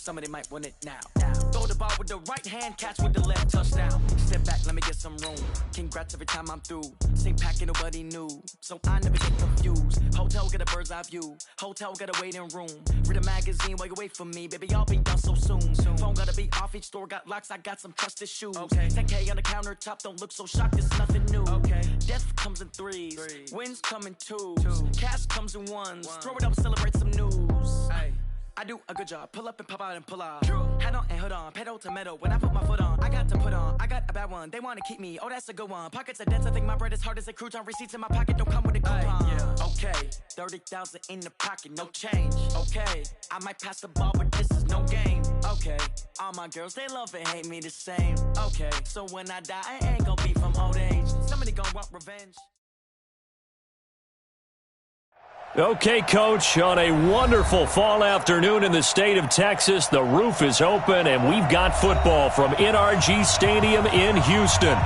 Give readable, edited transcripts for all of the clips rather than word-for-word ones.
somebody might want it now. Throw the ball with the right hand, catch with the left, touchdown. Step back, let me get some room. Congrats every time I'm through. Same pack and nobody knew, so I never get confused. Hotel get a bird's eye view. Hotel got a waiting room. Read a magazine while you wait for me, baby. I'll be done so soon. Phone gotta be off. Each store got locks. I got some trusted shoes. 10K on the countertop. Don't look so shocked. It's nothing new. Death comes in threes. Wins come in twos. Cash comes in ones. Throw it up, celebrate some news. I do a good job. Pull up and pop out and pull out. Head on and hood on. Pedal to metal. When I put my foot on, I got to put on. I got a bad one. They want to keep me. Oh, that's a good one. Pockets are dense. I think my bread is hard as a crouton. Receipts in my pocket don't come with a coupon. Okay, 30,000 in the pocket, no change. Okay, I might pass the ball, but this is no game. Okay, all my girls, they love and hate me the same. Okay, so when I die, I ain't gonna be from old age. Somebody gonna want revenge. Okay, Coach, on a wonderful fall afternoon in the state of Texas, the roof is open, and we've got football from NRG Stadium in Houston.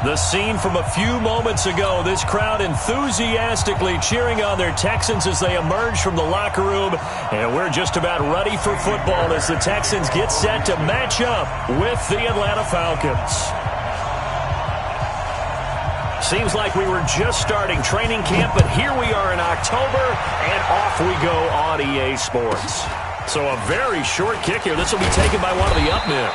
The scene from a few moments ago, this crowd enthusiastically cheering on their Texans as they emerge from the locker room, and we're just about ready for football as the Texans get set to match up with the Atlanta Falcons. Seems like we were just starting training camp, but here we are in October, and off we go on EA Sports. So a very short kick here. This will be taken by one of the up men.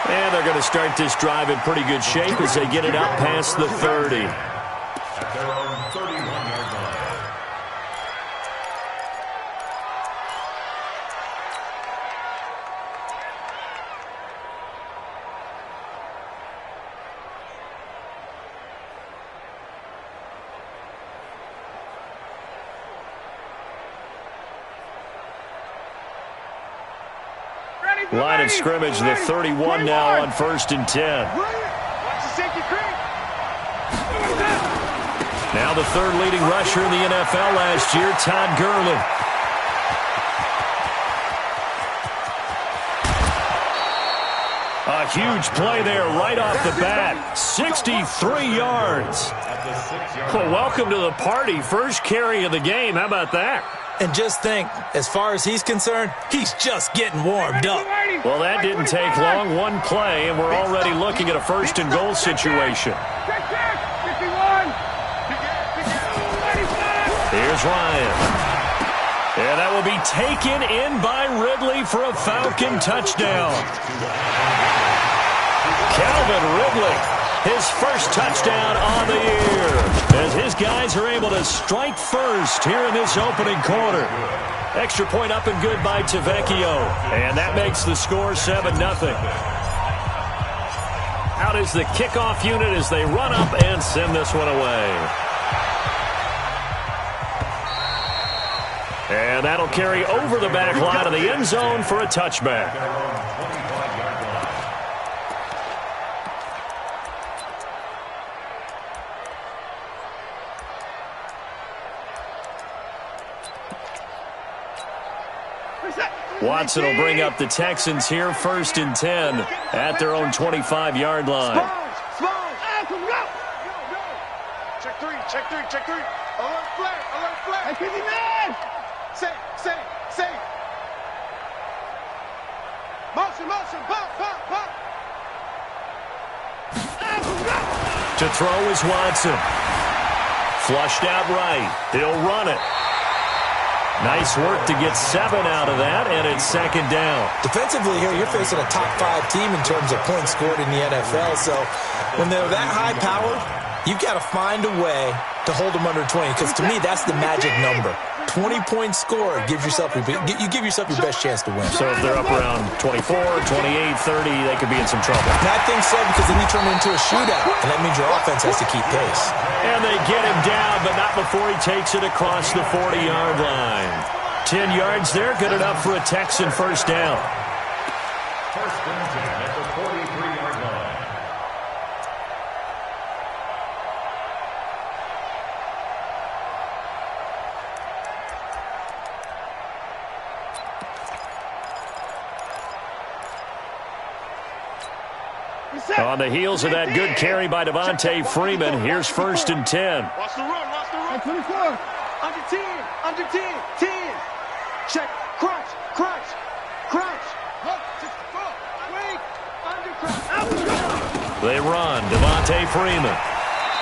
And they're going to start this drive in pretty good shape as they get it out past the 30. At their own 31-yard line. Line of scrimmage, the 31 now on 1st and 10. Now the third leading rusher in the NFL last year, Todd Gurley. A huge play there right off the bat. 63 yards. Well, welcome to the party. First carry of the game. How about that? And just think, as far as he's concerned, he's just getting warmed up. Well, that didn't take long. One play, and we're already looking at a first and goal situation. Here's Ryan. And that will be taken in by Ridley for a Falcon touchdown. Calvin Ridley, his first touchdown on the year, as his guys are able to strike first here in this opening quarter. Extra point up and good by Tavecchio, and that makes the score 7-0. Out is the kickoff unit as they run up and send this one away. And that'll carry over the back line of the end zone for a touchback. Watson will bring up the Texans here, 1st and 10 at their own 25-yard line. Check three. Alert flag. Hey, man! Say. Motion, pop. To throw is Watson. Flushed out right. He'll run it. Nice work to get 7 out of that, and it's 2nd down. Defensively here, you're facing a top 5 team in terms of points scored in the NFL, so when they're that high-powered, you've got to find a way to hold them under 20, because to me, that's the magic number. 20 points scored gives yourself you give yourself your best chance to win. So if they're up around 24, 28, 30, they could be in some trouble. And I think so, because then you turn it into a shootout, and that means your offense has to keep pace. And they get him down, but not before he takes it across the 40-yard line. 10 yards there, good enough for a Texan first down. First and 10 at the 43-yard line. On the heels of that good carry by Devontae Freeman, here's 1st and 10. Watch the run. 24. Under 10. 10. Check. Crunch. They run. Devontae Freeman.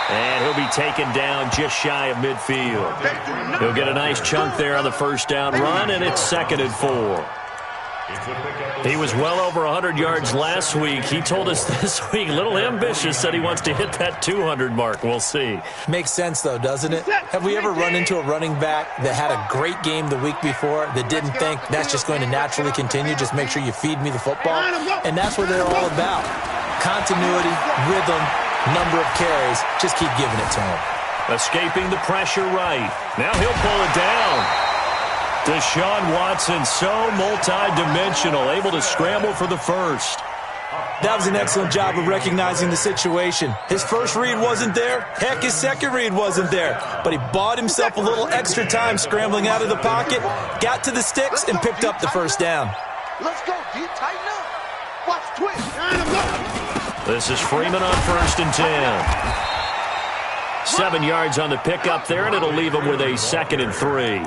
And he'll be taken down just shy of midfield. He'll get a nice chunk there on the first down run, and it's 2nd and 4. He was well over 100 yards last week. He told us this week, a little ambitious, said he wants to hit that 200 mark. We'll see. Makes sense, though, doesn't it? Have we ever run into a running back that had a great game the week before that didn't think that's just going to naturally continue? Just make sure you feed me the football. And that's what they're all about. Continuity, rhythm, number of carries. Just keep giving it to him. Escaping the pressure right. Now he'll pull it down. Deshaun Watson, so multi-dimensional, able to scramble for the first. That was an excellent job of recognizing the situation. His first read wasn't there. Heck, his second read wasn't there. But he bought himself a little extra time scrambling out of the pocket, got to the sticks, and picked up the first down. Let's go, D. Tighten up. Watch twitch. This is Freeman on 1st and 10. 7 yards on the pickup there, and it'll leave him with a 2nd and 3.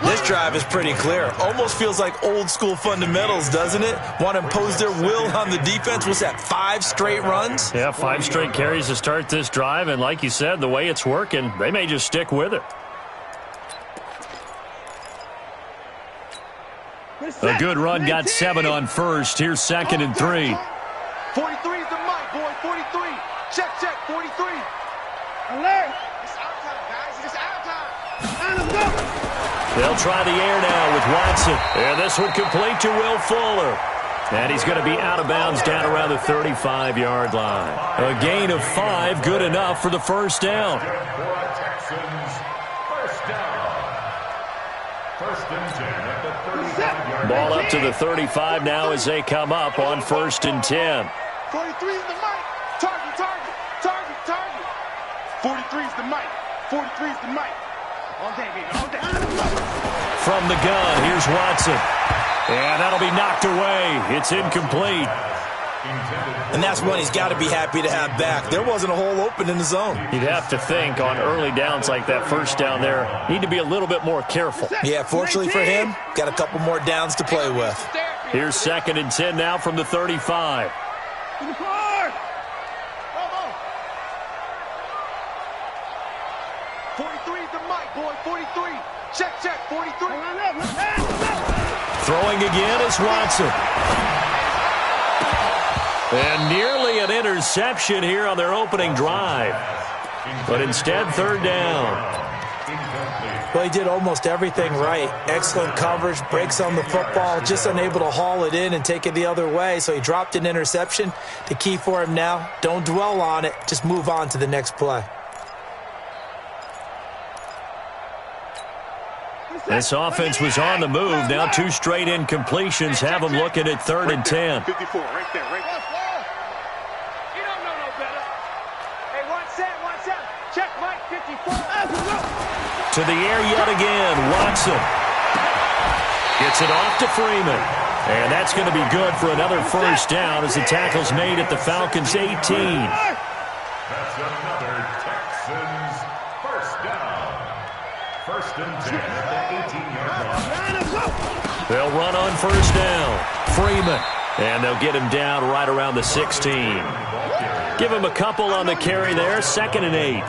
This drive is pretty clear. Almost feels like old school fundamentals, doesn't it? Want to impose their will on the defense. What's that, 5 straight runs? Yeah, 5 straight carries to start this drive, and like you said, the way it's working, they may just stick with it. A good run got 7 on first. Here's 2nd and 3. 43 is the mic, boy. 43. Check, 43. Alert. It's our time, guys. It's our time. Let's go. They'll try the air now with Watson. And this one complete to Will Fuller. And he's going to be out of bounds down around the 35-yard line. A gain of 5, good enough for the first down. Ball up to the 35 now as they come up on 1st and 10. 43 is the mic. Target. 43 is the mic. 43 is the mic. All day, baby. All day. From the gun, here's Watson. And that'll be knocked away. It's incomplete. And that's one he's got to be happy to have back. There wasn't a hole open in the zone. You'd have to think on early downs like that first down there, need to be a little bit more careful. Yeah, fortunately for him, got a couple more downs to play with. Here's 2nd and 10 now from the 35. 43 is the mic, boy. 43. Check, 43. Throwing again is Watson. And nearly an interception here on their opening drive. But instead, 3rd down. Well, he did almost everything right. Excellent coverage, breaks on the football, just unable to haul it in and take it the other way. So he dropped an interception. The key for him now, don't dwell on it. Just move on to the next play. This offense was on the move. Now 2 straight incompletions have them looking at 3rd and 10. 54, right there. You don't know no better. Hey, watch that. Check, Mike, 54. To the air yet again. Watson gets it off to Freeman. And that's going to be good for another first down as the tackle's made at the Falcons' 18. That's another Texans first down. 1st and 10 at the 18-yard line. They'll run on first down. Freeman. And they'll get him down right around the 16. Give him a couple on the carry there. 2nd and 8.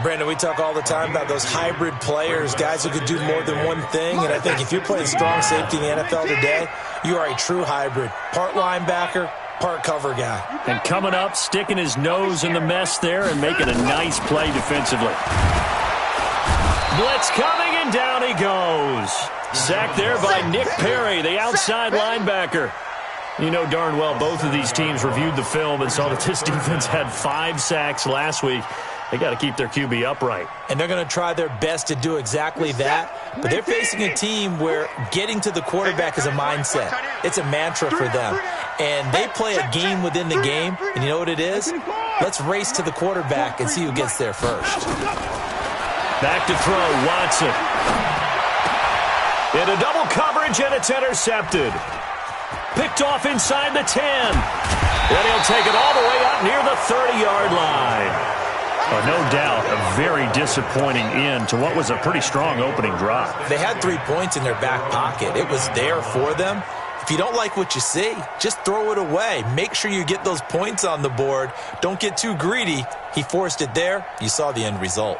Brandon, we talk all the time about those hybrid players, guys who could do more than one thing. And I think if you're playing strong safety in the NFL today, you are a true hybrid. Part linebacker, part cover guy. And coming up, sticking his nose in the mess there and making a nice play defensively. Blitz coming, and down he goes. Sacked there by Nick Perry, the outside linebacker. You know darn well both of these teams reviewed the film and saw that this defense had 5 sacks last week. They got to keep their QB upright. And they're going to try their best to do exactly that. But they're facing a team where getting to the quarterback is a mindset. It's a mantra for them. And they play a game within the game. And you know what it is? Let's race to the quarterback and see who gets there first. Back to throw, Watson. Into double coverage, and it's intercepted. Picked off inside the 10. And he'll take it all the way up near the 30-yard line. No doubt a very disappointing end to what was a pretty strong opening drive. They had 3 points in their back pocket. It was there for them. If you don't like what you see, just throw it away. Make sure you get those points on the board. Don't get too greedy. He forced it there. You saw the end result.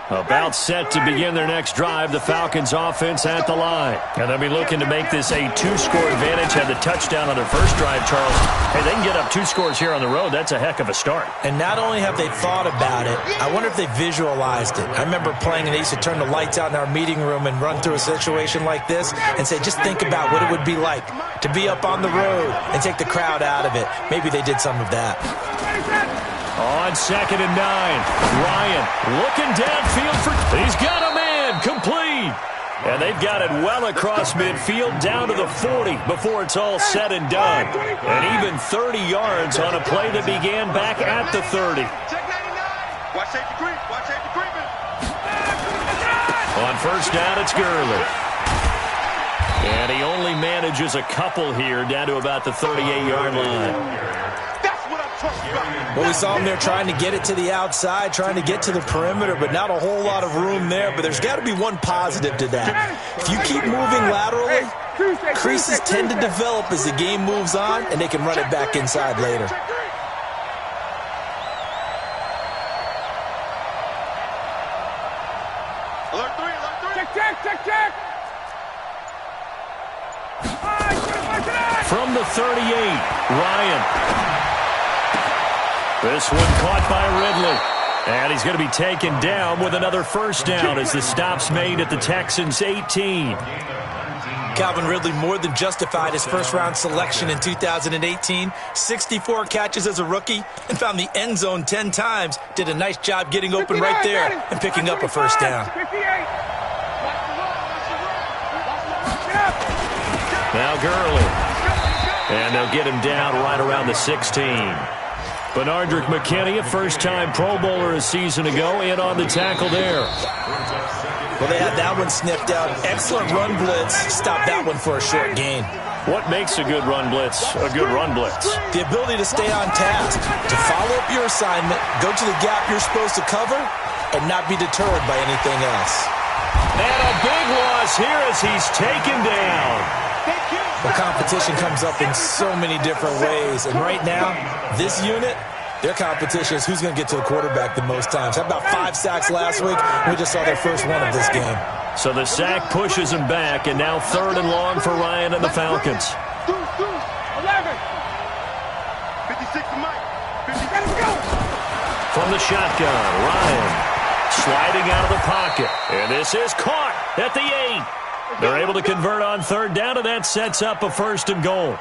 About set to begin their next drive, the Falcons offense at the line. And they'll be looking to make this a 2-score advantage. Had the touchdown on their first drive, Charles. Hey, they can get up 2 scores here on the road. That's a heck of a start. And not only have they thought about it, I wonder if they visualized it. I remember playing and they used to turn the lights out in our meeting room and run through a situation like this and say, just think about what it would be like to be up on the road and take the crowd out of it. Maybe they did some of that. On 2nd and 9, Ryan looking downfield for... He's got a man, complete. And they've got it well across midfield down to the 40 before it's all said and done. And even 30 yards on a play that began back at the 30. On first down, it's Gurley. And he only manages a couple here down to about the 38-yard line. Well, we saw him there trying to get it to the outside, trying to get to the perimeter, but not a whole lot of room there. But there's got to be one positive to that. If you keep moving laterally, creases tend to develop as the game moves on, and they can run it back inside later. Alert 3, alert 3. Check. From the 38, Ryan. This one caught by Ridley. And he's going to be taken down with another first down as the stop's made at the Texans' 18. Calvin Ridley more than justified his first-round selection in 2018. 64 catches as a rookie and found the end zone 10 times. Did a nice job getting open right there and picking up a first down. Now Gurley. And they'll get him down right around the 16. Benardrick McKinney, a first-time Pro Bowler a season ago, in on the tackle there. Well, they had that one sniffed out. Excellent run blitz. Stopped that one for a short gain. What makes a good run blitz a good run blitz? The ability to stay on task, to follow up your assignment, go to the gap you're supposed to cover, and not be deterred by anything else. And a big loss here as he's taken down. The competition comes up in so many different ways. And right now, this unit, their competition is who's going to get to the quarterback the most times. Had about 5 sacks last week. We just saw their first one of this game. So the sack pushes him back, and now 3rd and long for Ryan and the Falcons. 11. 56 to Mike. 50. Let's go. From the shotgun, Ryan sliding out of the pocket. And this is caught at the 8. They're able to convert on 3rd down, and that sets up a 1st and goal.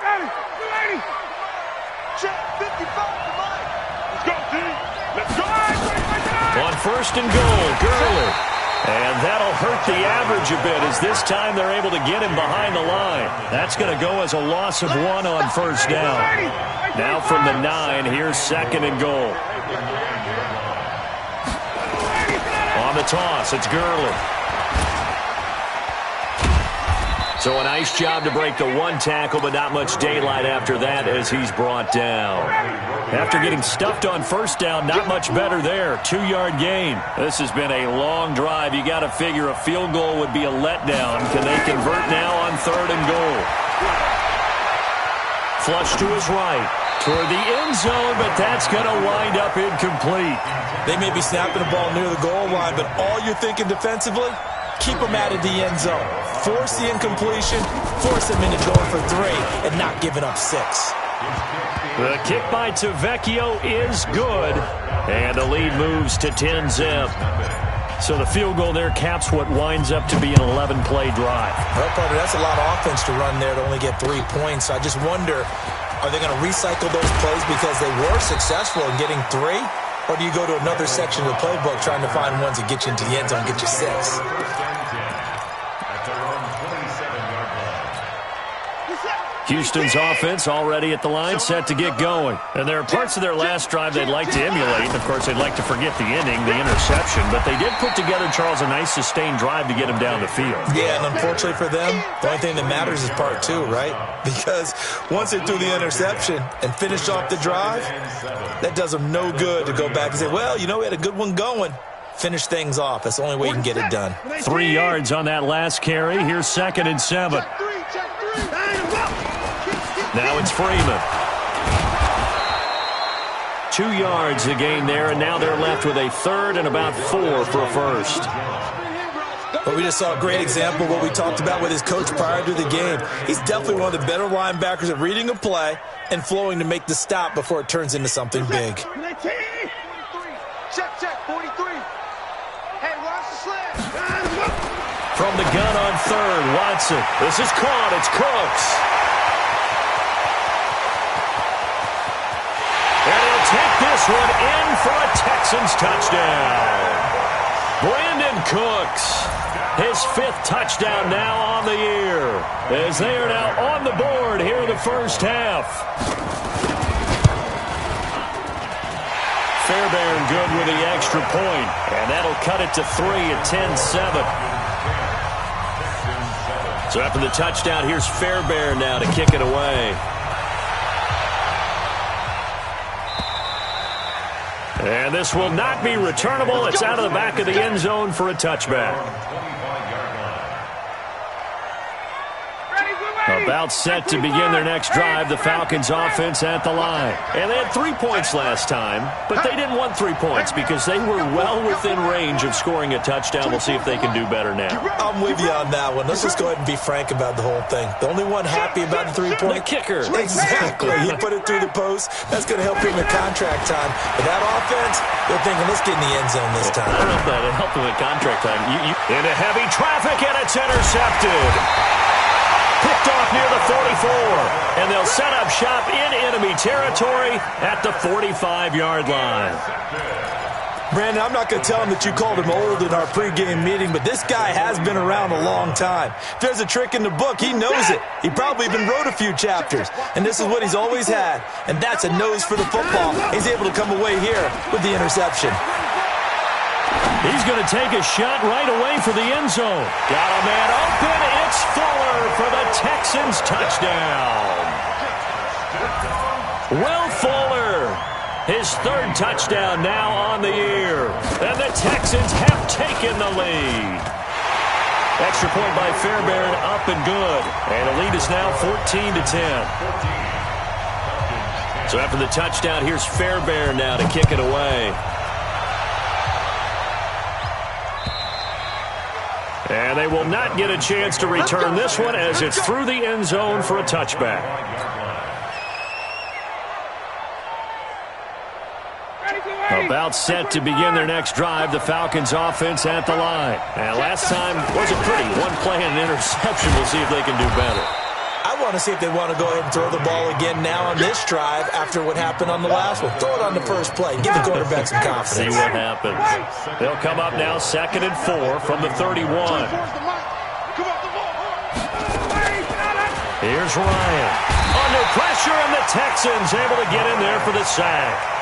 On 1st and goal, Gurley. And that'll hurt the average a bit as this time they're able to get him behind the line. That's going to go as a loss of 1 on 1st down. Now from the 9, here's 2nd and goal. On the toss, it's Gurley. So a nice job to break the 1 tackle, but not much daylight after that as he's brought down. After getting stuffed on 1st down, not much better there. 2-yard gain. This has been a long drive. You got to figure a field goal would be a letdown. Can they convert now on 3rd and goal? Flush to his right. Toward the end zone, but that's going to wind up incomplete. They may be snapping the ball near the goal line, but all you're thinking defensively, keep them out of the end zone. Force the incompletion, force them into going for 3, and not giving up 6. The kick by Tavecchio is good, and the lead moves to 10-zip. So the field goal there caps what winds up to be an 11-play drive. Well, partner, that's a lot of offense to run there to only get 3 points. So I just wonder, are they going to recycle those plays because they were successful in getting 3? Or do you go to another section of the playbook trying to find ones that get you into the end zone and get you 6? Houston's offense already at the line, set to get going. And there are parts of their last drive they'd like to emulate. Of course, they'd like to forget the ending, the interception. But they did put together, Charles, a nice sustained drive to get him down the field. Yeah, and unfortunately for them, the only thing that matters is part 2, right? Because once they threw the interception and finished off the drive, that does them no good to go back and say, well, you know, we had a good one going. finish things off. That's the only way you can get it done. 3 yards on that last carry. Here's 2nd and 7. Now it's Freeman. 2 yards the gain there, and now they're left with a 3rd and about 4 for a first. But we just saw a great example of what we talked about with his coach prior to the game. He's definitely one of the better linebackers at reading a play and flowing to make the stop before it turns into something big. Check, 43. Hey, watch the slant. From the gun on 3rd, Watson. This is caught. It's Cooks. And he'll take this one in for a Texans touchdown. Brandon Cooks, his 5th touchdown now on the year, as they are now on the board here in the first half. Fairbairn good with the extra point, and that'll cut it to 3 at 10-7. So after the touchdown, here's Fairbairn now to kick it away. And this will not be returnable. It's out of the back of the end zone for a touchback. About set to begin their next drive, the Falcons offense at the line. And they had 3 points last time, but they didn't want 3 points because they were well within range of scoring a touchdown. We'll see if they can do better now. I'm with you on that one. Let's just go ahead and be frank about the whole thing. The only one happy about the 3-point? The kicker. Exactly. He put it through the post. That's going to help him in contract time. But that offense, they're thinking, let's get in the end zone this time. I don't know if that'll help him in contract time. Into heavy traffic, and it's intercepted. Picked off near the 44, and they'll set up shop in enemy territory at the 45-yard line. Brandon, I'm not going to tell him that you called him old in our pregame meeting, but this guy has been around a long time. If there's a trick in the book, he knows it. He probably even wrote a few chapters, and this is what he's always had, and that's a nose for the football. He's able to come away here with the interception. He's going to take a shot right away for the end zone. Got a man open. It's Fuller for the Texans touchdown. Will Fuller, his 3rd touchdown now on the year. And the Texans have taken the lead. Extra point by Fairbairn, up and good. And the lead is now 14-10. So after the touchdown, here's Fairbairn now to kick it away. And they will not get a chance to return this one as it's through the end zone for a touchback. About set to begin their next drive, the Falcons offense at the line. And last time wasn't pretty. 1 play and an interception. We'll see if they can do better. I want to see if they want to go ahead and throw the ball again now on this drive after what happened on the last one. Throw it on the first play. Give the quarterback some confidence. See what happens. They'll come up now 2nd and 4 from the 31. Here's Ryan. Under pressure, and the Texans able to get in there for the sack.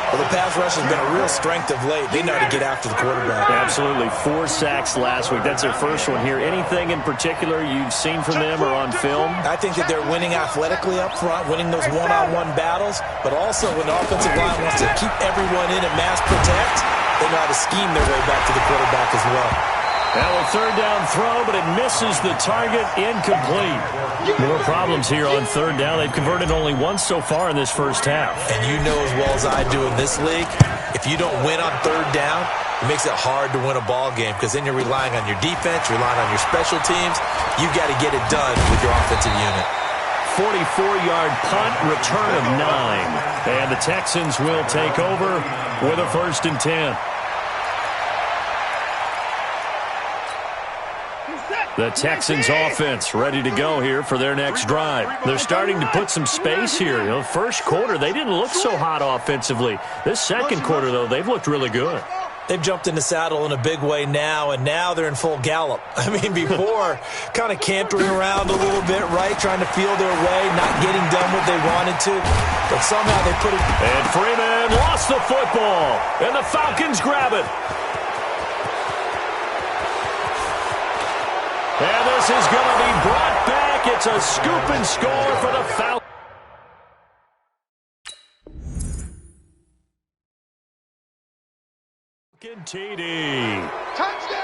Well, the pass rush has been a real strength of late. They know how to get after the quarterback. Absolutely. 4 sacks last week. That's their first one here. Anything in particular you've seen from them or on film? I think that they're winning athletically up front, winning those one-on-one battles, but also when the offensive line wants to keep everyone in and mass protect, they know how to scheme their way back to the quarterback as well. Now a 3rd down throw, but it misses the target, incomplete. More problems here on 3rd down. They've converted only once so far in this first half. And you know as well as I do in this league, if you don't win on 3rd down, it makes it hard to win a ball game because then you're relying on your defense, you're relying on your special teams. You've got to get it done with your offensive unit. 44-yard punt, return of 9. And the Texans will take over with a 1st and 10. The Texans offense ready to go here for their next drive. They're starting to put some space here. You know, first quarter, they didn't look so hot offensively. This second quarter, though, they've looked really good. They've jumped in the saddle in a big way now, and now they're in full gallop. I mean, before, kind of cantering around a little bit, right, trying to feel their way, not getting done what they wanted to, but somehow they put it. And Freeman lost the football, and the Falcons grab it. And this is going to be brought back. It's a scoop and score for the Falcons. TD. Touchdown!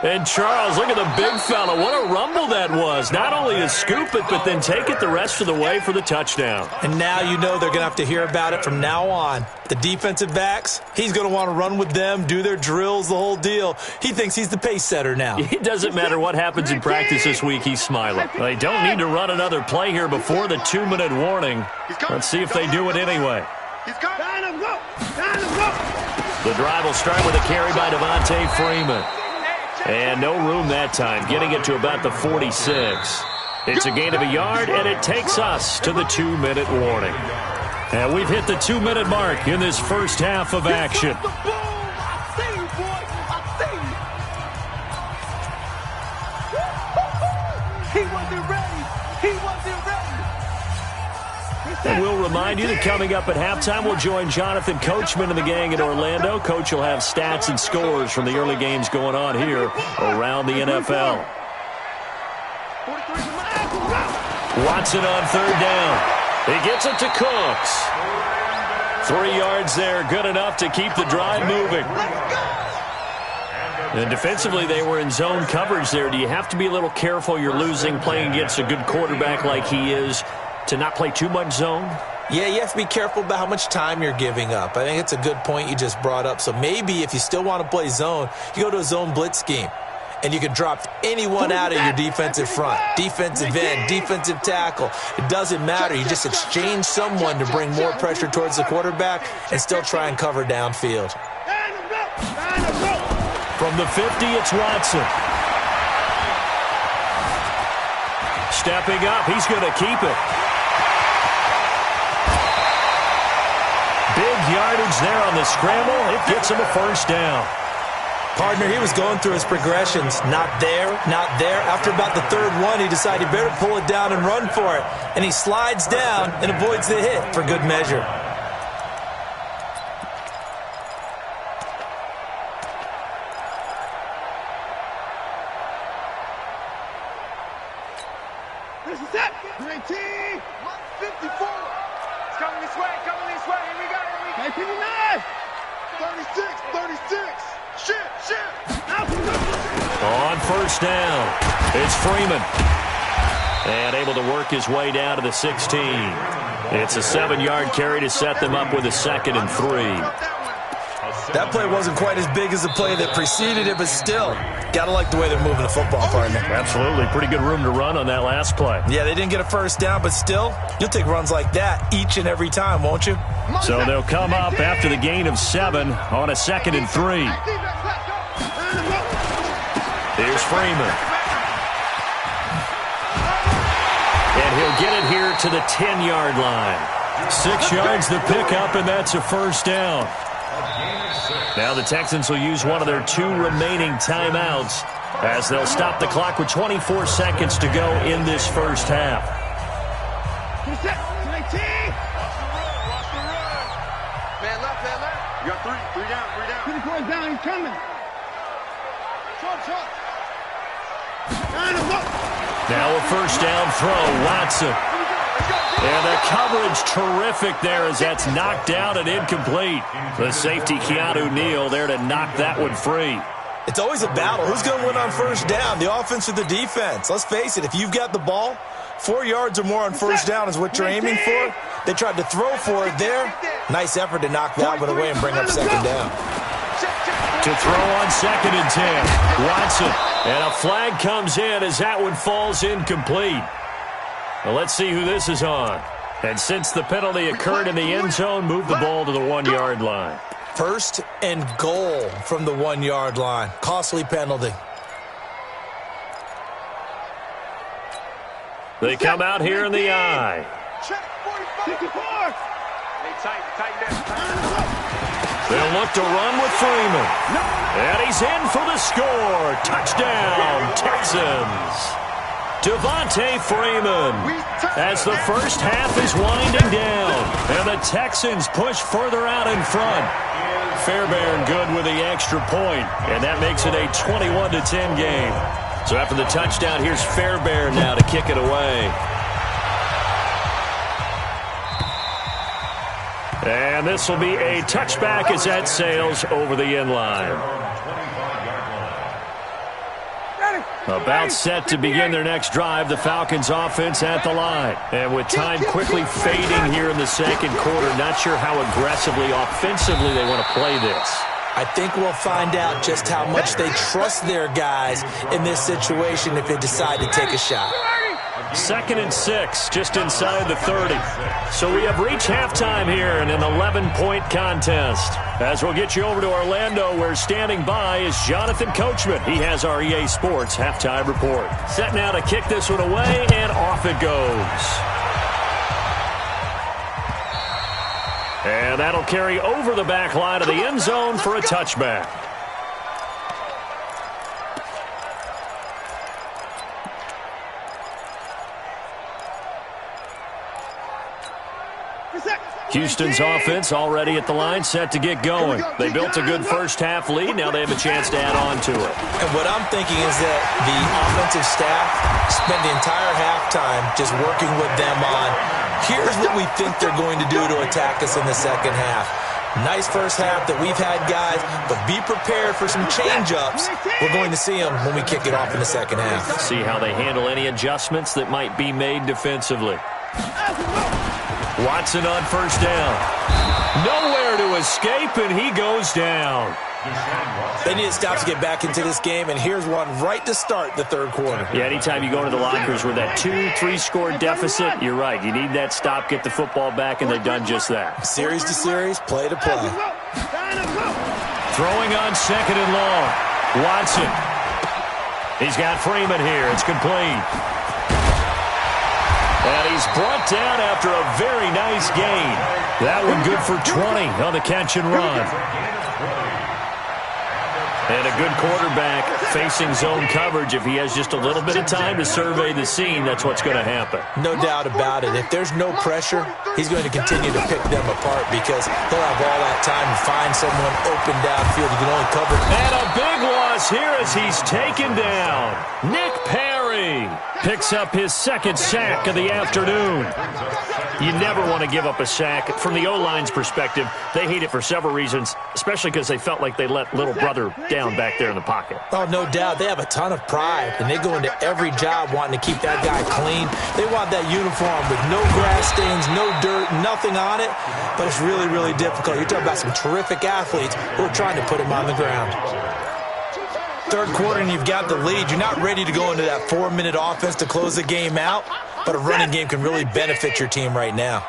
And Charles, look at the big fella. What a rumble that was. Not only to scoop it, but then take it the rest of the way for the touchdown. And now you know they're going to have to hear about it from now on. The defensive backs, he's going to want to run with them, do their drills, the whole deal. He thinks he's the pace setter now. It doesn't matter what happens in practice this week, he's smiling. They don't need to run another play here before the 2-minute warning. Let's see if they do it anyway. The drive will start with a carry by Devontae Freeman. And no room that time, getting it to about the 46. It's a gain of a yard, and it takes us to the 2-minute warning. And we've hit the 2-minute mark in this first half of action. He wasn't ready. He wasn't ready. And we'll remind you that coming up at halftime, we'll join Jonathan Coachman and the gang in Orlando. Coach will have stats and scores from the early games going on here around the NFL. Watson on third down. He gets it to Cooks. 3 yards there, good enough to keep the drive moving. And defensively, they were in zone coverage there. Do you have to be a little careful? You're losing, playing against a good quarterback like he is, to not play too much zone? Yeah, you have to be careful about how much time you're giving up. I think it's a good point you just brought up. So maybe if you still want to play zone, you go to a zone blitz scheme. And you can drop anyone out of your defensive front. Defensive end, defensive tackle. It doesn't matter. You just exchange someone to bring more pressure towards the quarterback and still try and cover downfield. From the 50, it's Watson. Stepping up, he's going to keep it. Big yardage there on the scramble. It gets him a first down. Partner, he was going through his progressions. Not there, not there. After about the third one, he decided he better pull it down and run for it. And he slides down and avoids the hit for good measure. This is it. 19. 54. It's coming this way. Coming this way. Here we go. 59. 36. 36. Shit. On first down, it's Freeman. And able to work his way down to the 16. It's a 7-yard carry to set them up with a 2nd and 3. That play wasn't quite as big as the play that preceded it, but still, gotta like the way they're moving the football, partner. Absolutely. Pretty good room to run on that last play. Yeah, they didn't get a first down, but still, you'll take runs like that each and every time, won't you? So they'll come up after the gain of 7 on a 2nd and 3. Here's Freeman. And he'll get it here to the 10-yard line. 6 yards the pickup, and that's a first down. Now the Texans will use one of their 2 remaining timeouts as they'll stop the clock with 24 seconds to go in this first half. Man left. You got 3 down. 3 down. He's coming. Short. Now a first down throw, Watson. And the coverage terrific there as that's knocked out and incomplete. The safety, Keanu Neal, there to knock that one free. It's always a battle. Who's going to win on first down, the offense or the defense? Let's face it, if you've got the ball, 4 yards or more on first down is what you're aiming for. They tried to throw for it there. Nice effort to knock that one away and bring up 2nd down. To throw on 2nd and 10. Watson. And a flag comes in as that one falls incomplete. Well, let's see who this is on. And since the penalty occurred in the end zone, move the ball to the 1-yard line. 1st and goal from the 1-yard line. Costly penalty. They come out here in the eye. They'll look to run with Freeman. And he's in for the score. Touchdown, Texans. Devontae Freeman as the first half is winding down. And the Texans push further out in front. Fairbairn good with the extra point. And that makes it a 21-10 game. So after the touchdown, here's Fairbairn now to kick it away. And this will be a touchback as that sails over the end line. About set to begin their next drive, the Falcons offense at the line. And with time quickly fading here in the second quarter, not sure how aggressively, offensively they want to play this. I think we'll find out just how much they trust their guys in this situation if they decide to take a shot. 2nd and 6, just inside the 30. So we have reached halftime here in an 11-point contest. As we'll get you over to Orlando, where standing by is Jonathan Coachman. He has our EA Sports halftime report. Set now to kick this one away, and off it goes. And that'll carry over the back line of the end zone for a touchback. Houston's offense already at the line, set to get going. They built a good first-half lead. Now they have a chance to add on to it. And what I'm thinking is that the offensive staff spent the entire halftime just working with them on, here's what we think they're going to do to attack us in the second half. Nice first half that we've had, guys, but be prepared for some change-ups. We're going to see them when we kick it off in the second half. See how they handle any adjustments that might be made defensively. Watson on first down. Nowhere to escape, and he goes down. They need to stop to get back into this game, and here's one right to start the third quarter. Yeah, anytime you go into the lockers with that 2-3 score deficit, you're right. You need that stop, get the football back, and they've done just that. Series to series, play to play. Throwing on 2nd and long. Watson. He's got Freeman here. It's complete. And he's brought down after a very nice gain. That one good for 20 on the catch and run. And a good quarterback facing zone coverage. If he has just a little bit of time to survey the scene, that's what's going to happen. No doubt about it. If there's no pressure, he's going to continue to pick them apart because he'll have all that time to find someone open downfield who can only cover. And a big loss here as he's taken down. Nick Perry picks up his 2nd sack of the afternoon. You never want to give up a sack. From the O-line's perspective, they hate it for several reasons, especially because they felt like they let little brother down back there in the pocket. Oh, no doubt. They have a ton of pride, and they go into every job wanting to keep that guy clean. They want that uniform with no grass stains, no dirt, nothing on it, but it's really, really difficult. You're talking about some terrific athletes who are trying to put him on the ground. Third quarter, and you've got the lead. You're not ready to go into that 4-minute offense to close the game out, but a running game can really benefit your team right now.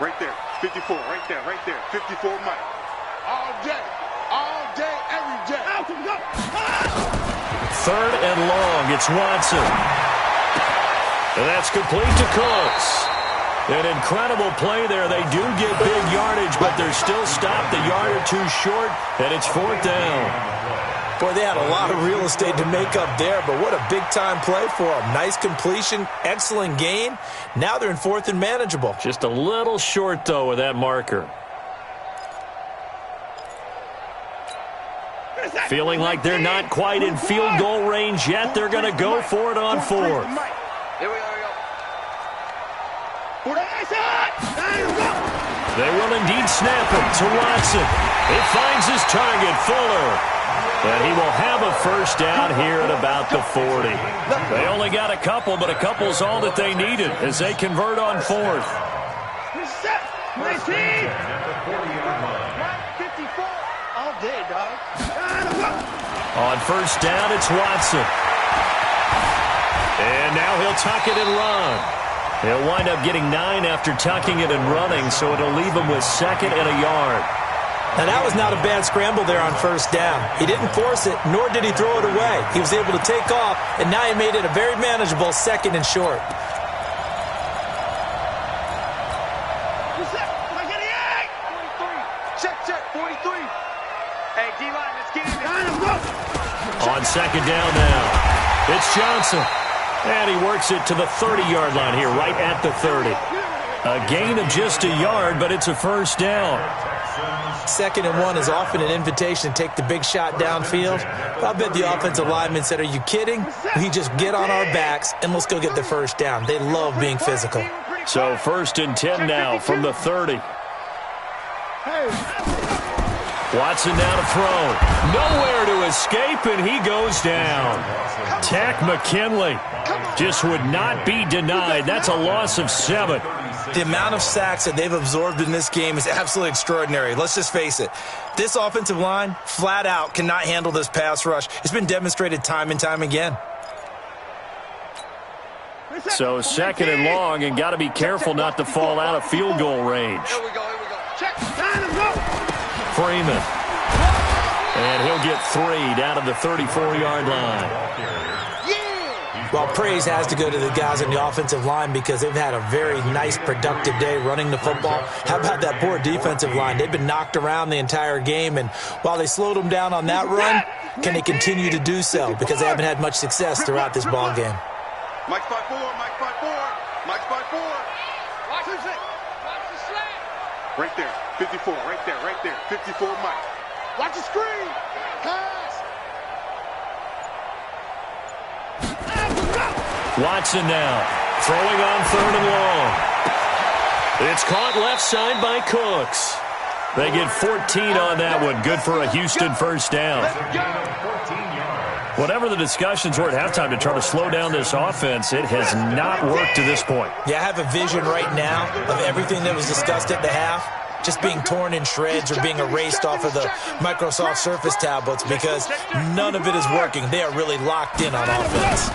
Right there, 54, right there, 54 Mike. All day, every day. Third and long, it's Watson. And that's complete to Cooks. An incredible play there. They do get big yardage, but they're still stopped a yard or two short, and it's 4th down. Boy, they had a lot of real estate to make up there, but what a big-time play for them. Nice completion, excellent gain. Now they're in 4th and manageable. Just a little short, though, with that marker. Feeling like they're not quite in field goal range yet. They're going to go for it on 4th. Here we go. They will indeed snap it to Watson. It finds his target, Fuller. And he will have a first down here at about the 40. They only got a couple, but a couple's all that they needed as they convert on 4th. All day, dog. On first down, it's Watson. And now he'll tuck it and run. He'll wind up getting 9 after tucking it and running, so it'll leave him with 2nd and a yard. Now, that was not a bad scramble there on first down. He didn't force it, nor did he throw it away. He was able to take off, and now he made it a very manageable 2nd and short. Check, 43. Hey, D-line, let's get it. On 2nd down now, it's Johnson. And he works it to the 30-yard line here, right at the 30. A gain of just a yard, but it's a first down. 2nd and 1 is often an invitation to take the big shot downfield. I bet the offensive lineman said, are you kidding? We just get on our backs and let's go get the first down. They love being physical. So 1st and 10 now from the 30. Watson now to throw. Nowhere to escape, and he goes down. Tack McKinley just would not be denied. That's a loss of 7. The amount of sacks that they've absorbed in this game is absolutely extraordinary. Let's just face it. This offensive line, flat out, cannot handle this pass rush. It's been demonstrated time and time again. So 2nd and long, and got to be careful not to fall out of field goal range. Here we go. Check. Freeman. And he'll get 3 down to the 34-yard line. Well, praise has to go to the guys on the offensive line because they've had a very nice, productive day running the football. How about that poor defensive line? They've been knocked around the entire game, and while they slowed them down on that run, can they continue to do so? Because they haven't had much success throughout this ball game. Mike 5-4. Mike 5-4. Watch the slant. Right there. 54. Right there. 54, Mike. Watch the screen. Pass. Watson now, throwing on 3rd and long. It's caught left side by Cooks. They get 14 on that one. Good for a Houston first down. Whatever the discussions were at halftime to try to slow down this offense, it has not worked to this point. Yeah, I have a vision right now of everything that was discussed at the half just being torn in shreds or being erased off of the Microsoft Surface tablets because none of it is working. They are really locked in on offense.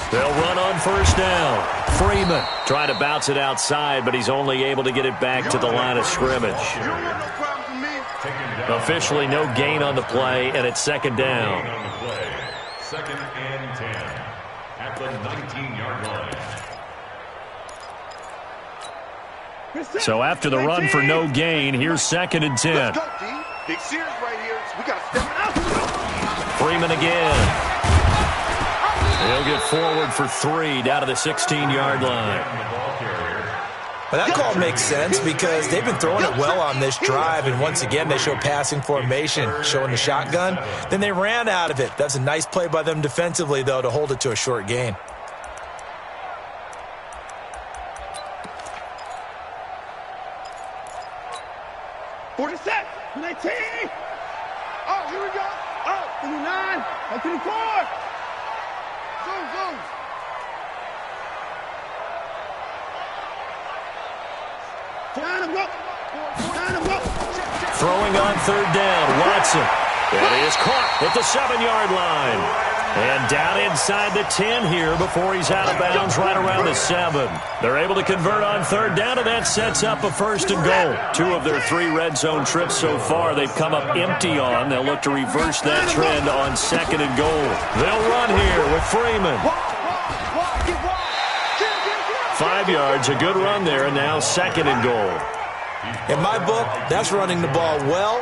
They'll run on 1st down. Freeman trying to bounce it outside, but he's only able to get it back to the line of scrimmage. Officially no gain on the play, and it's 2nd down. 2nd and 10 at the 19-yard line. So after the run for no gain, here's 2nd and 10. Let's go, D. Big Sears right here. So we got to step out. Freeman again. He'll get forward for 3 down to the 16-yard line. Well, that call makes sense because they've been throwing it well on this drive, and once again they show passing formation, showing the shotgun. Then they ran out of it. That's a nice play by them defensively, though, to hold it to a short gain. Oh, here we go. 29, 24. Zoom. Throwing on 3rd down, Watson. And he is caught at the 7-yard line. And down inside the 10 here before he's out of bounds right around the 7. They're able to convert on 3rd down, and that sets up a 1st and goal. 2 of their 3 red zone trips so far they've come up empty on. They'll look to reverse that trend on 2nd and goal. They'll run here with Freeman. 5 yards, a good run there, and now 2nd and goal. In my book, that's running the ball well,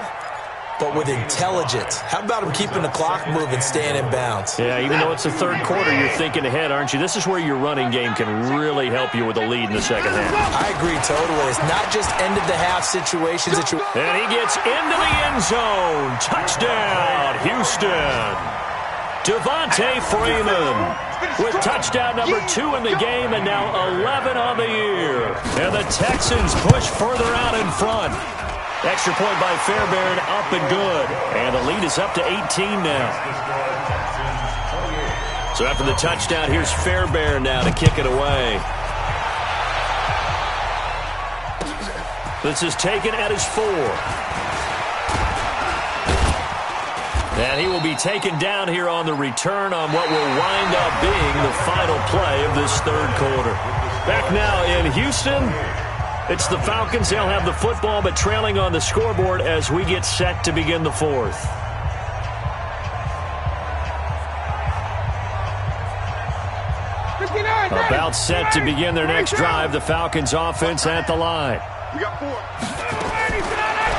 but with intelligence. How about him keeping the clock moving, staying in bounds? Yeah, even though it's the 3rd quarter, you're thinking ahead, aren't you? This is where your running game can really help you with a lead in the 2nd half. I agree totally. It's not just end-of-the-half situations. And he gets into the end zone. Touchdown, Houston. Devontae Freeman with touchdown number 2 in the game and now 11 on the year. And the Texans push further out in front. Extra point by Fairbairn, up and good. And the lead is up to 18 now. So after the touchdown, here's Fairbairn now to kick it away. This is taken at his 4. And he will be taken down here on the return on what will wind up being the final play of this 3rd quarter. Back now in Houston, it's the Falcons. They'll have the football, but trailing on the scoreboard as we get set to begin the 4th. About set to begin their next drive. The Falcons offense at the line. We got 4.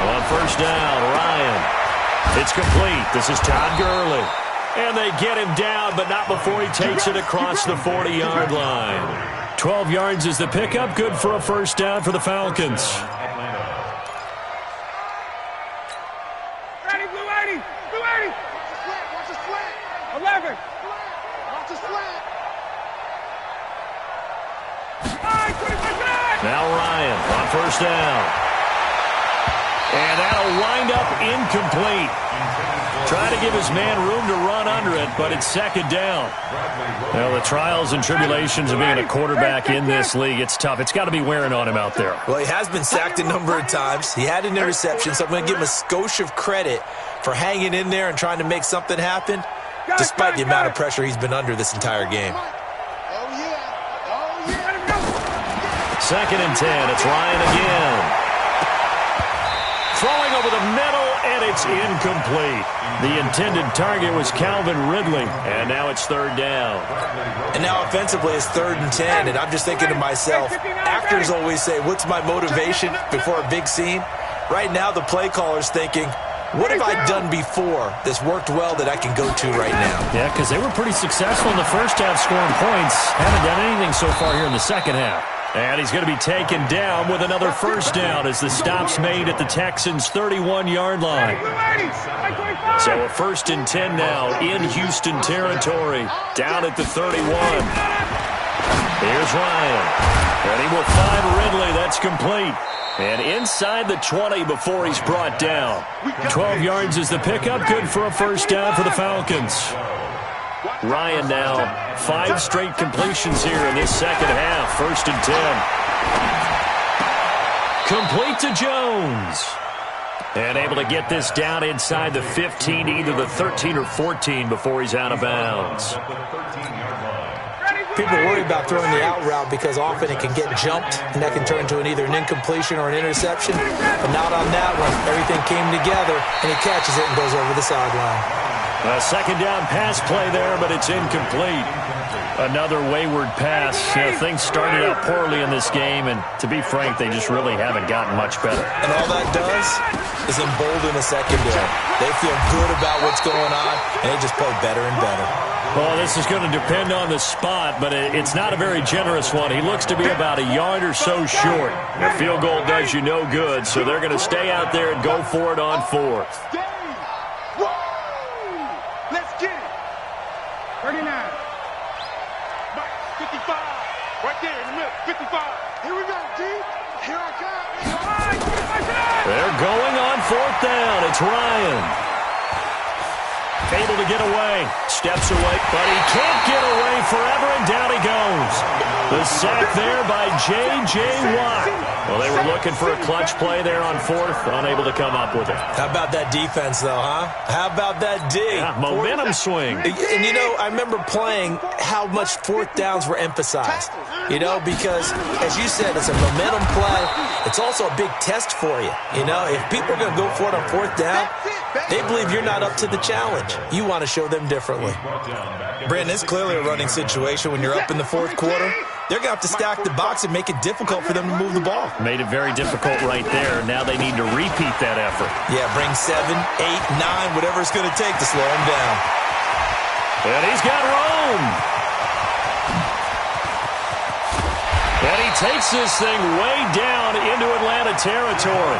On 1st down, Ryan. It's complete. This is Todd Gurley. And they get him down, but not before he takes it across the 40-yard line. 12 yards is the pickup. Good for a 1st down for the Falcons. Ready, Blue 80. Watch the slant. 11. Watch the slant. Now Ryan on 1st down. And that'll wind up incomplete. Trying to give his man room to run under it, but it's second down. Well, the trials and tribulations of being a quarterback in this league, it's tough. It's got to be wearing on him out there. Well, he has been sacked a number of times. He had an interception, so I'm going to give him a skosh of credit for hanging in there and trying to make something happen, despite the amount of pressure he's been under this entire game. Second and 10. It's Ryan again. Throwing over the middle, and it's incomplete. The intended target was Calvin Ridley, and now it's third down. And now offensively it's 3rd and 10, and I'm just thinking to myself, actors always say, what's my motivation before a big scene? Right now the play caller's thinking, what have I done before that's worked well that I can go to right now? Yeah, because they were pretty successful in the first half scoring points. Haven't done anything so far here in the second half. And he's going to be taken down with another first down as the stop's made at the Texans' 31-yard line. So a 1st and 10 now in Houston territory, down at the 31. Here's Ryan. And he will find Ridley. That's complete. And inside the 20 before he's brought down. 12 yards is the pickup. Good for a first down for the Falcons. Ryan now 5 straight completions here in this second half. 1st and 10. Complete to Jones. And able to get this down inside the 15, either the 13 or 14 before he's out of bounds. People worry about throwing the out route because often it can get jumped, and that can turn into either an incompletion or an interception. But not on that one. Everything came together, and he catches it and goes over the sideline. A second down pass play there, but it's incomplete. Another wayward pass. Things started out poorly in this game, and to be frank, they just really haven't gotten much better. And all that does is embolden the secondary. They feel good about what's going on, and they just play better and better. Well, this is going to depend on the spot, but it's not a very generous one. He looks to be about a yard or so short. The field goal does you no good, so they're going to stay out there and go for it on 4th. Let's get it. 39. 55. Right there in the middle. 55. Here we go, D. Here I come. They're going on 4th down. It's Ryan. Able to get away. Steps away, but he can't get away forever, and down he goes. The sack there by J.J. Watt. Well, they were looking for a clutch play there on 4th, unable to come up with it. How about that defense, though, huh? How about that D? Yeah, momentum swing. And, you know, I remember playing how much 4th downs were emphasized. You know, because, as you said, it's a momentum play. It's also a big test for you. You know, if people are going to go for it on 4th down, they believe you're not up to the challenge. You want to show them differently. Brandon, it's clearly a running situation when you're up in the 4th quarter. They're going to have to stack the box and make it difficult for them to move the ball. Made it very difficult right there. Now they need to repeat that effort. Yeah, bring 7, 8, 9, whatever it's going to take to slow him down. And he's got room. And he takes this thing way down into Atlanta territory.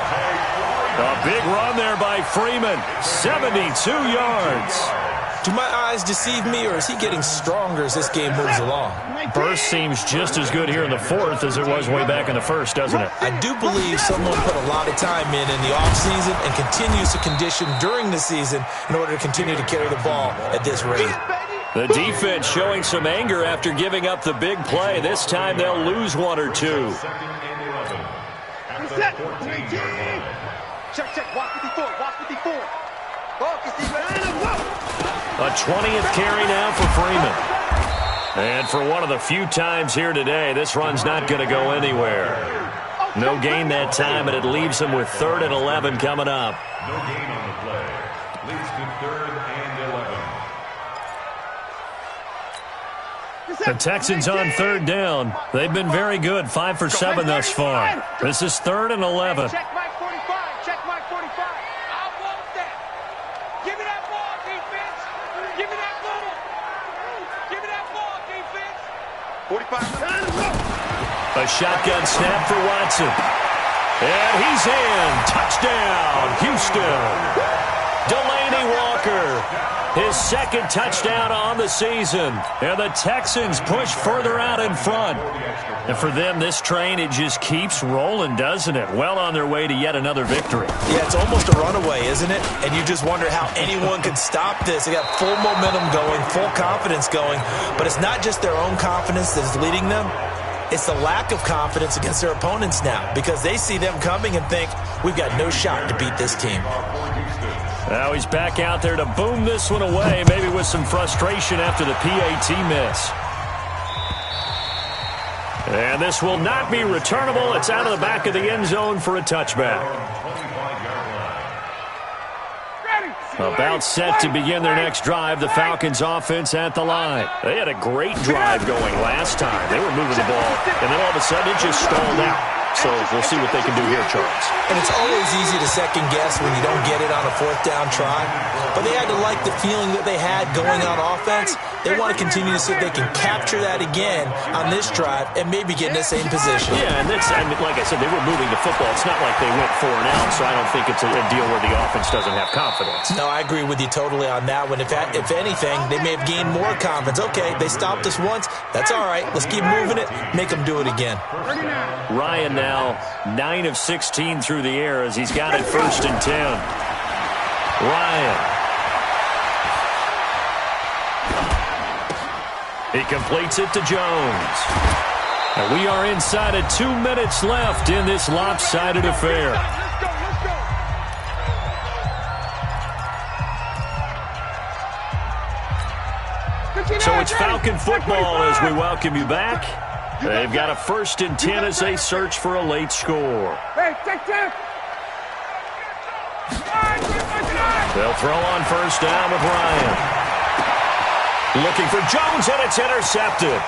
A big run there by Freeman. 72 yards. Do my eyes deceive me, or is he getting stronger as this game moves along? Burst seems just as good here in the 4th as it was way back in the 1st, doesn't it? I do believe someone put a lot of time in the offseason and continues to condition during the season in order to continue to carry the ball at this rate. The defense showing some anger after giving up the big play. This time they'll lose 1 or 2. Check. Watch 54. Watch 54. A 20th carry now for Freeman. And for one of the few times here today, this run's not going to go anywhere. No gain that time, and it leaves them with 3rd and 11 coming up. No gain on the play. Leads to 3rd and 11. The Texans on 3rd down. They've been very good, 5 for 7 thus far. This is 3rd and 11. Check Mike 45. Check Mike 45. I want that. Give me that ball, defense. Give me that ball. Give me that ball, defense. 45. A shotgun snap for Watson. And he's in. Touchdown, Houston. Delaney Walker. his second touchdown on the season. And the Texans push further out in front. And for them, this train, it just keeps rolling, doesn't it? Well on their way to yet another victory. Yeah, it's almost a runaway, isn't it? And you just wonder how anyone could stop this. They got full momentum going, full confidence going. But it's not just their own confidence that is leading them. It's the lack of confidence against their opponents now, because they see them coming and think, we've got no shot to beat this team. Now he's back out there to boom this one away, maybe with some frustration after the PAT miss. And this will not be returnable. It's out of the back of the end zone for a touchback. About set to begin their next drive, the Falcons offense at the line. They had a great drive going last time. They were moving the ball, and then all of a sudden it just stalled out. So we'll see what they can do here, Charles. And it's always easy to second guess when you don't get it on a fourth down try. But they had to like the feeling that they had going on offense. They want to continue to see if they can capture that again on this drive and maybe get in the same position. Yeah, and like I said, they were moving the football. It's not like they went 4 and out, so I don't think it's a deal where the offense doesn't have confidence. No, I agree with you totally on that one. If anything, they may have gained more confidence. Okay, they stopped us once. That's all right. Let's keep moving it. Make them do it again. Ryan now 9 of 16 through the air as he's got it 1st and 10. Ryan. He completes it to Jones. And we are inside of 2 minutes left in this lopsided affair. So it's Falcon football as we welcome you back. They've got a 1st and 10 as they search for a late score. They'll throw on 1st down with Ryan. Looking for Jones, and it's intercepted.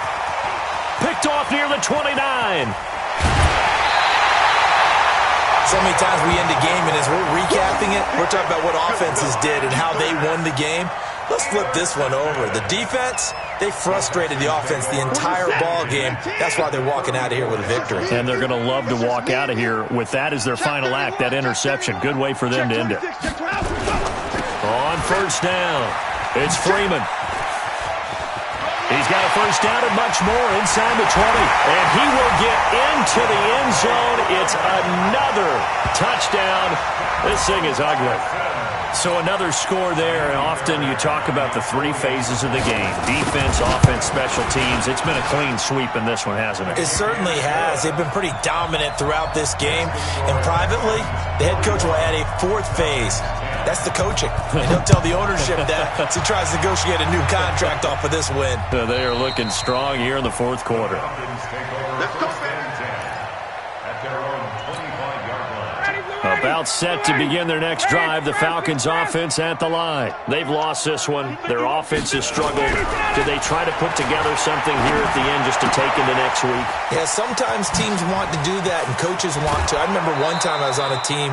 Picked off near the 29. So many times we end a game, and as we're recapping it, we're talking about what offenses did and how they won the game. Let's flip this one over. The defense, they frustrated the offense the entire ball game. That's why they're walking out of here with a victory. And they're going to love to walk out of here with that as their final act, that interception. Good way for them to end it. On 1st down, it's Freeman. He's got a 1st down and much more inside the 20. And he will get into the end zone. It's another touchdown. This thing is ugly. So another score there. Often you talk about the 3 phases of the game. Defense, offense, special teams. It's been a clean sweep in this one, hasn't it? It certainly has. They've been pretty dominant throughout this game. And privately, the head coach will add a 4th phase. That's the coaching. And he'll tell the ownership that as he tries to negotiate a new contract off of this win. They are looking strong here in the 4th quarter. About set to begin their next drive, the Falcons offense at the line. They've lost this one. Their offense has struggled. Do they try to put together something here at the end just to take into next week? Yeah, sometimes teams want to do that and coaches want to. I remember one time I was on a team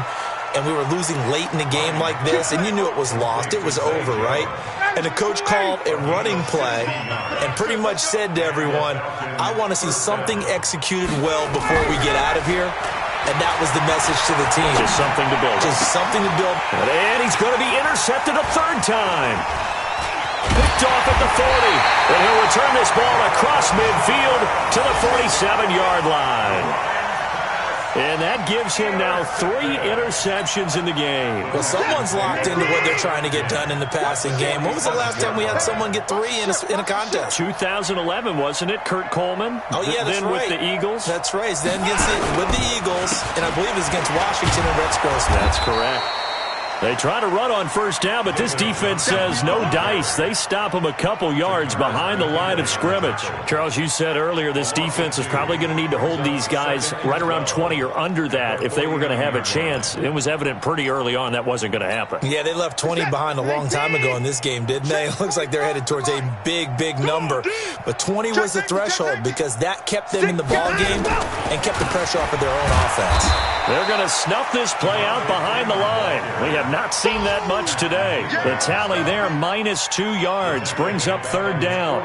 and we were losing late in the game like this, and you knew it was lost. It was over, right? And the coach called a running play and pretty much said to everyone, I want to see something executed well before we get out of here. And that was the message to the team. Just something to build. Just something to build. And he's going to be intercepted a 3rd time. Picked off at the 40. And he'll return this ball across midfield to the 47-yard line. And that gives him now 3 interceptions in the game. Well, someone's locked into what they're trying to get done in the passing game. When was the last time we had someone get 3 in a contest? 2011, wasn't it? Kurt Coleman? Oh, yeah, that's then right. With the Eagles? That's right. Then with the Eagles, and I believe it's against Washington and Rex Grossman. That's correct. They try to run on 1st down, but this defense says no dice. They stop them a couple yards behind the line of scrimmage. Charles, you said earlier this defense is probably going to need to hold these guys right around 20 or under that if they were going to have a chance. It was evident pretty early on that wasn't going to happen. Yeah, they left 20 behind a long time ago in this game, didn't they? It looks like they're headed towards a big, big number. But 20 was the threshold because that kept them in the ball game and kept the pressure off of their own offense. They're going to snuff this play out behind the line. We have not seen that much today. The tally there, -2 yards, brings up 3rd down.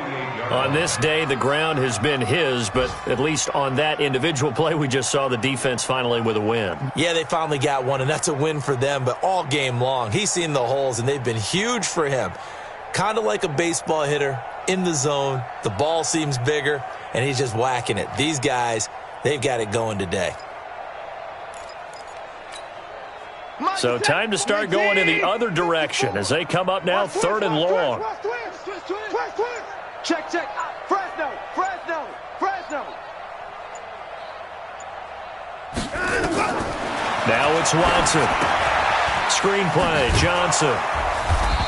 On this day, the ground has been his, but at least on that individual play, we just saw the defense finally with a win. Yeah, they finally got one, and that's a win for them, but all game long, he's seen the holes, and they've been huge for him. kind of like a baseball hitter in the zone. The ball seems bigger, and he's just whacking it. These guys, they've got it going today. So time to start going in the other direction as they come up now 3rd and long. Check. Fresno. Now it's Watson. Screenplay, Johnson.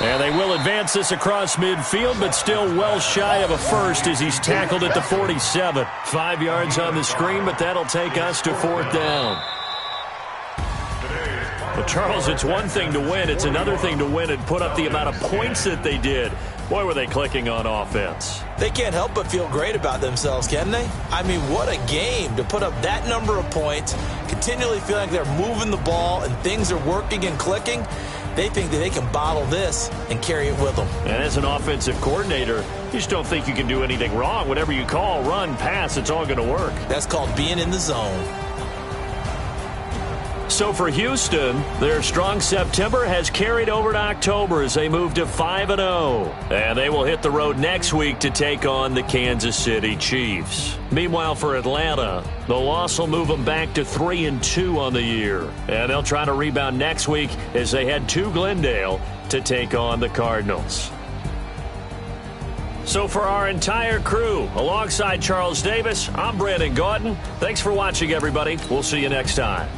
And they will advance this across midfield, but still well shy of a first as he's tackled at the 47. 5 yards on the screen, but that'll take us to 4th down. Well, Charles, it's one thing to win. It's another thing to win and put up the amount of points that they did. Boy, were they clicking on offense. They can't help but feel great about themselves, can they? I mean, what a game to put up that number of points, continually feel like they're moving the ball and things are working and clicking. They think that they can bottle this and carry it with them. And as an offensive coordinator, you just don't think you can do anything wrong. Whatever you call, run, pass, it's all going to work. That's called being in the zone. So for Houston, their strong September has carried over to October as they move to 5-0. And they will hit the road next week to take on the Kansas City Chiefs. Meanwhile, for Atlanta, the loss will move them back to 3-2 on the year. And they'll try to rebound next week as they head to Glendale to take on the Cardinals. So for our entire crew, alongside Charles Davis, I'm Brandon Gautin. Thanks for watching, everybody. We'll see you next time.